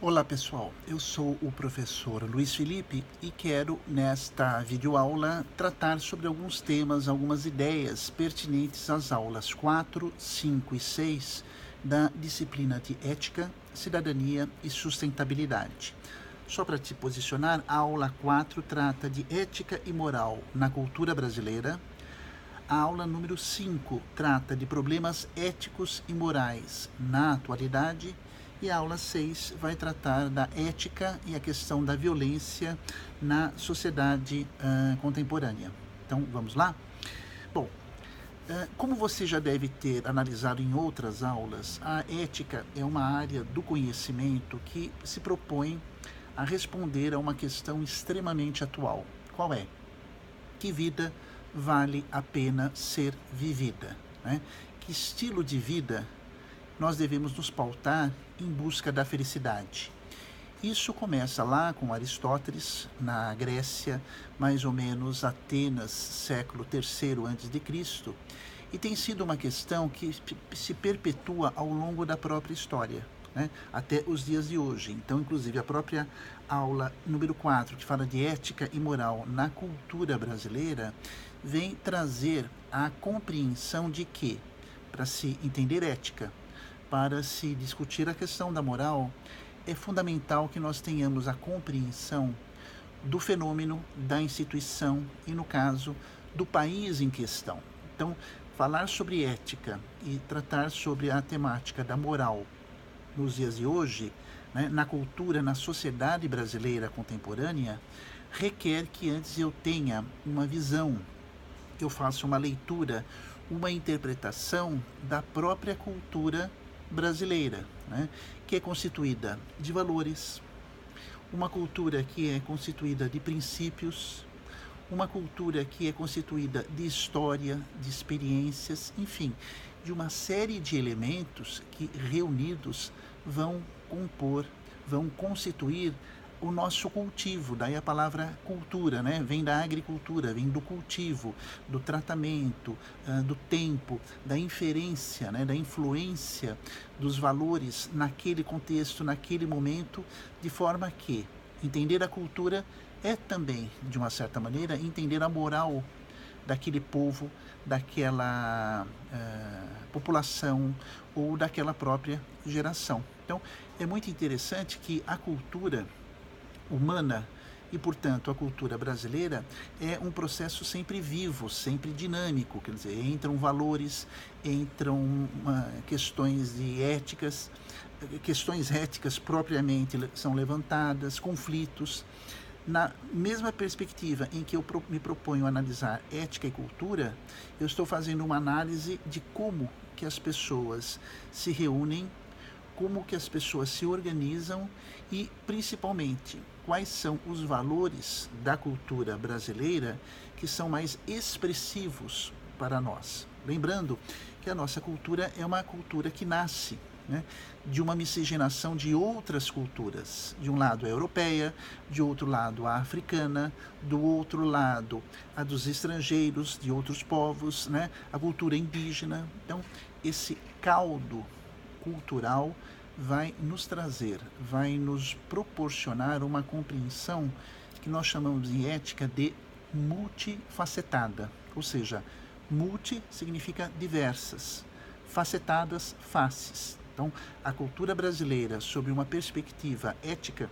Olá pessoal, eu sou o professor Luiz Felipe e quero nesta videoaula tratar sobre alguns temas, algumas ideias pertinentes às aulas 4, 5 e 6 da disciplina de Ética, Cidadania e Sustentabilidade. Só para te posicionar, a aula 4 trata de ética e moral na cultura brasileira. A aula número 5 trata de problemas éticos e morais na atualidade. E a aula 6 vai tratar da ética e a questão da violência na sociedade contemporânea. Então, vamos lá? Bom, como você já deve ter analisado em outras aulas, a ética é uma área do conhecimento que se propõe a responder a uma questão extremamente atual. Qual é? Que vida vale a pena ser vivida? Né? Que estilo de vida nós devemos nos pautar em busca da felicidade? Isso começa lá com Aristóteles, na Grécia, mais ou menos Atenas, século III a.C., e tem sido uma questão que se perpetua ao longo da própria história, né, até os dias de hoje. Então, inclusive, a própria aula número 4, que fala de ética e moral na cultura brasileira, vem trazer a compreensão de que, para se entender ética, para se discutir a questão da moral, é fundamental que nós tenhamos a compreensão do fenômeno, da instituição e, no caso, do país em questão. Então, falar sobre ética e tratar sobre a temática da moral nos dias de hoje, né, na cultura, na sociedade brasileira contemporânea, requer que antes eu tenha uma visão, que eu faça uma leitura, uma interpretação da própria cultura brasileira, né, que é constituída de valores, uma cultura que é constituída de princípios, uma cultura que é constituída de história, de experiências, enfim, de uma série de elementos que, reunidos, vão compor, vão constituir o nosso cultivo. Daí a palavra cultura, né? Vem da agricultura, vem do cultivo, do tratamento, do tempo, da inferência, né? Da influência dos valores naquele contexto, naquele momento, de forma que entender a cultura é também, de uma certa maneira, entender a moral daquele povo, daquela população ou daquela própria geração. Então, é muito interessante que a cultura humana e, portanto, a cultura brasileira é um processo sempre vivo, sempre dinâmico, quer dizer, entram valores, entram questões éticas propriamente são levantadas, conflitos. Na mesma perspectiva em que eu me proponho analisar ética e cultura, eu estou fazendo uma análise de como que as pessoas se reúnem, como que as pessoas se organizam e, principalmente, quais são os valores da cultura brasileira que são mais expressivos para nós. Lembrando que a nossa cultura é uma cultura que nasce, né, de uma miscigenação de outras culturas. De um lado a europeia, de outro lado a africana, do outro lado a dos estrangeiros, de outros povos, né, a cultura indígena. Então, esse caldo cultural vai nos trazer, vai nos proporcionar uma compreensão que nós chamamos em ética de multifacetada, ou seja, multi significa diversas, facetadas, faces. Então, a cultura brasileira, sob uma perspectiva ética,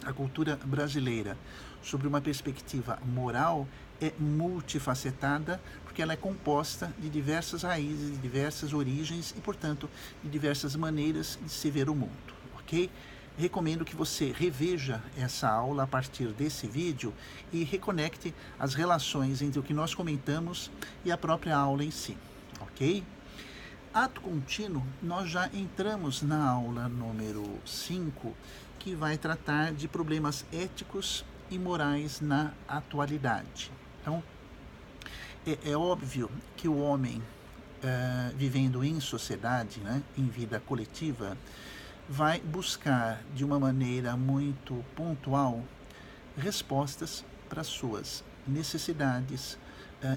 a cultura brasileira, sobre uma perspectiva moral, é multifacetada, porque ela é composta de diversas raízes, de diversas origens e, portanto, de diversas maneiras de se ver o mundo, ok? Recomendo que você reveja essa aula a partir desse vídeo e reconecte as relações entre o que nós comentamos e a própria aula em si, ok? Ato contínuo, nós já entramos na aula número 5, que vai tratar de problemas éticos e morais na atualidade. Então, é óbvio que o homem, vivendo em sociedade, né, em vida coletiva, vai buscar de uma maneira muito pontual respostas para suas necessidades,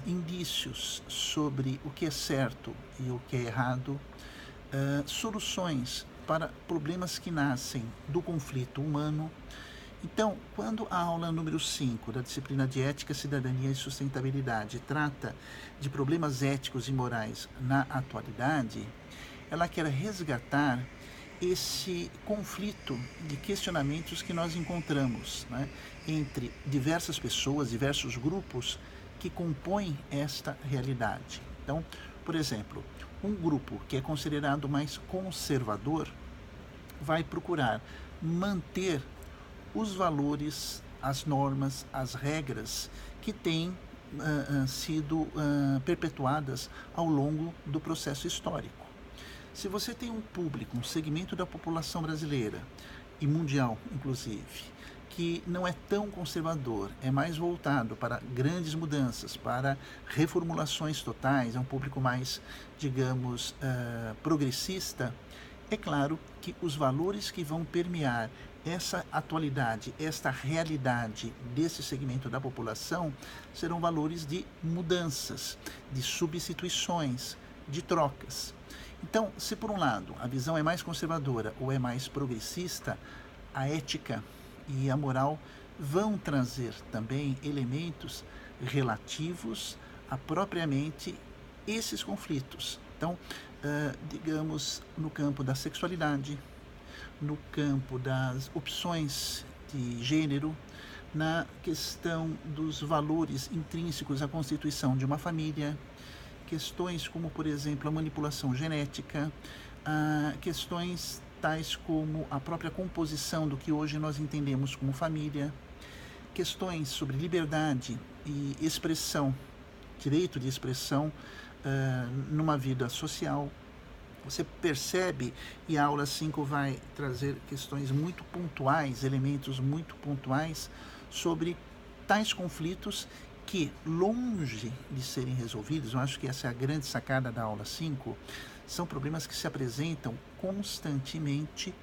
indícios sobre o que é certo e o que é errado, soluções para problemas que nascem do conflito humano. Então, quando a aula número 5 da disciplina de Ética, Cidadania e Sustentabilidade trata de problemas éticos e morais na atualidade, ela quer resgatar esse conflito de questionamentos que nós encontramos, né, entre diversas pessoas, diversos grupos que compõem esta realidade. Então, por exemplo, um grupo que é considerado mais conservador vai procurar manter os valores, as normas, as regras que têm sido perpetuadas ao longo do processo histórico. Se você tem um público, um segmento da população brasileira e mundial, inclusive, que não é tão conservador, é mais voltado para grandes mudanças, para reformulações totais, é um público mais, digamos, progressista, é claro que os valores que vão permear essa atualidade, esta realidade desse segmento da população serão valores de mudanças, de substituições, de trocas. Então, se por um lado a visão é mais conservadora ou é mais progressista, a ética e a moral vão trazer também elementos relativos a propriamente esses conflitos. Então, digamos, no campo da sexualidade, no campo das opções de gênero, na questão dos valores intrínsecos à constituição de uma família, questões como, por exemplo, a manipulação genética, questões tais como a própria composição do que hoje nós entendemos como família, questões sobre liberdade e expressão, direito de expressão numa vida social. Você percebe, e a aula 5 vai trazer questões muito pontuais, elementos muito pontuais sobre tais conflitos que, longe de serem resolvidos, eu acho que essa é a grande sacada da aula 5, são problemas que se apresentam constantemente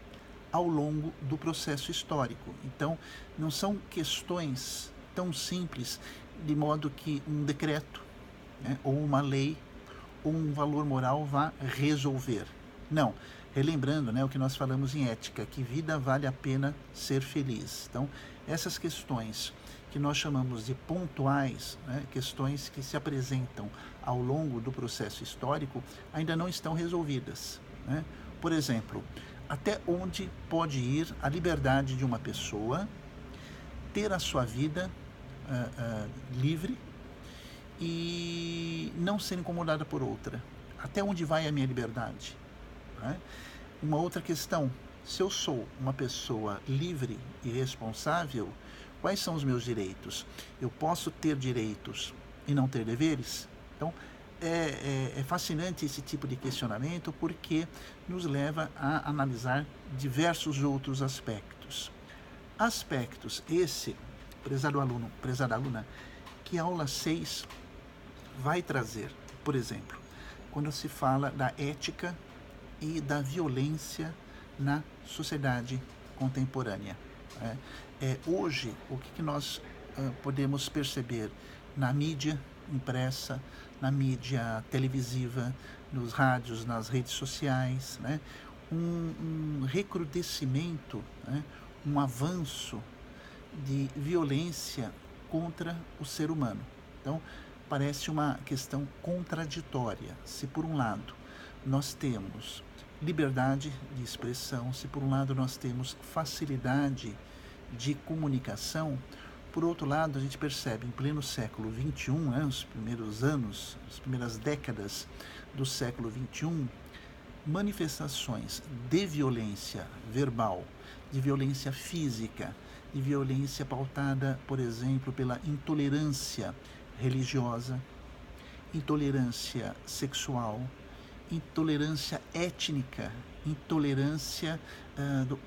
ao longo do processo histórico. Então, não são questões tão simples, de modo que um decreto, né, ou uma lei, ou um valor moral vá resolver. Não, relembrando, né, o que nós falamos em ética, que vida vale a pena ser feliz. Então, essas questões que nós chamamos de pontuais, né, questões que se apresentam ao longo do processo histórico, ainda não estão resolvidas, né? Por exemplo, até onde pode ir a liberdade de uma pessoa ter a sua vida livre e não ser incomodada por outra? Até onde vai a minha liberdade? Né? Uma outra questão, se eu sou uma pessoa livre e responsável, quais são os meus direitos? Eu posso ter direitos e não ter deveres? Então, é fascinante esse tipo de questionamento porque nos leva a analisar diversos outros aspectos. Aspectos esse, prezado aluno, prezada aluna, que a aula 6 vai trazer. Por exemplo, quando se fala da ética e da violência na sociedade contemporânea. Hoje, o que nós podemos perceber na mídia impressa, na mídia televisiva, nos rádios, nas redes sociais, né? um recrudescimento, né? Um avanço de violência contra o ser humano. Então, parece uma questão contraditória. Se por um lado nós temos liberdade de expressão, se por um lado nós temos facilidade de comunicação, por outro lado a gente percebe em pleno século XXI, né, os primeiros anos, as primeiras décadas do século XXI, manifestações de violência verbal, de violência física, de violência pautada, por exemplo, pela intolerância religiosa, intolerância sexual, intolerância étnica, intolerância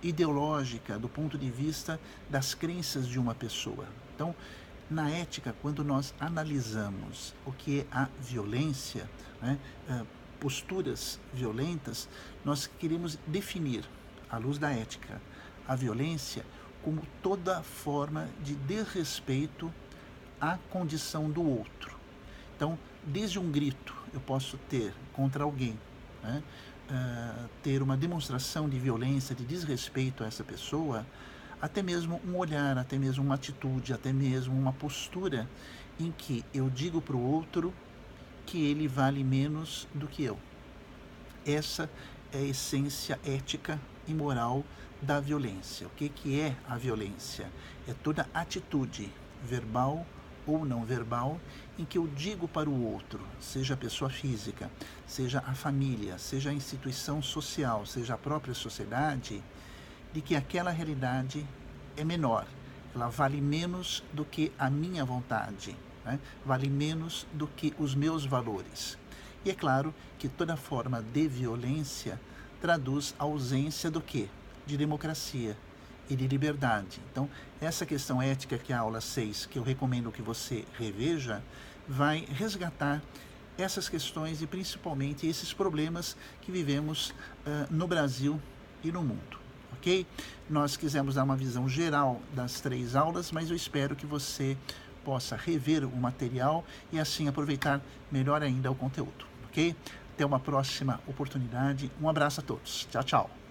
ideológica, do ponto de vista das crenças de uma pessoa. Então, na ética, quando nós analisamos o que é a violência, né, posturas violentas, nós queremos definir, à luz da ética, a violência como toda forma de desrespeito à condição do outro. Então, desde um grito eu posso ter contra alguém, né, ter uma demonstração de violência, de desrespeito a essa pessoa, até mesmo um olhar, até mesmo uma atitude, até mesmo uma postura em que eu digo para o outro que ele vale menos do que eu. Essa é a essência ética e moral da violência. O que é a violência? É toda atitude, verbal ou não verbal, em que eu digo para o outro, seja a pessoa física, seja a família, seja a instituição social, seja a própria sociedade, de que aquela realidade é menor, ela vale menos do que a minha vontade, né? Vale menos do que os meus valores. E é claro que toda forma de violência traduz a ausência do quê? De democracia e de liberdade. Então, essa questão ética, que é a aula 6, que eu recomendo que você reveja, vai resgatar essas questões e principalmente esses problemas que vivemos no Brasil e no mundo. Ok? Nós quisemos dar uma visão geral das 3 aulas, mas eu espero que você possa rever o material e assim aproveitar melhor ainda o conteúdo. Ok? Até uma próxima oportunidade. Um abraço a todos. Tchau, tchau.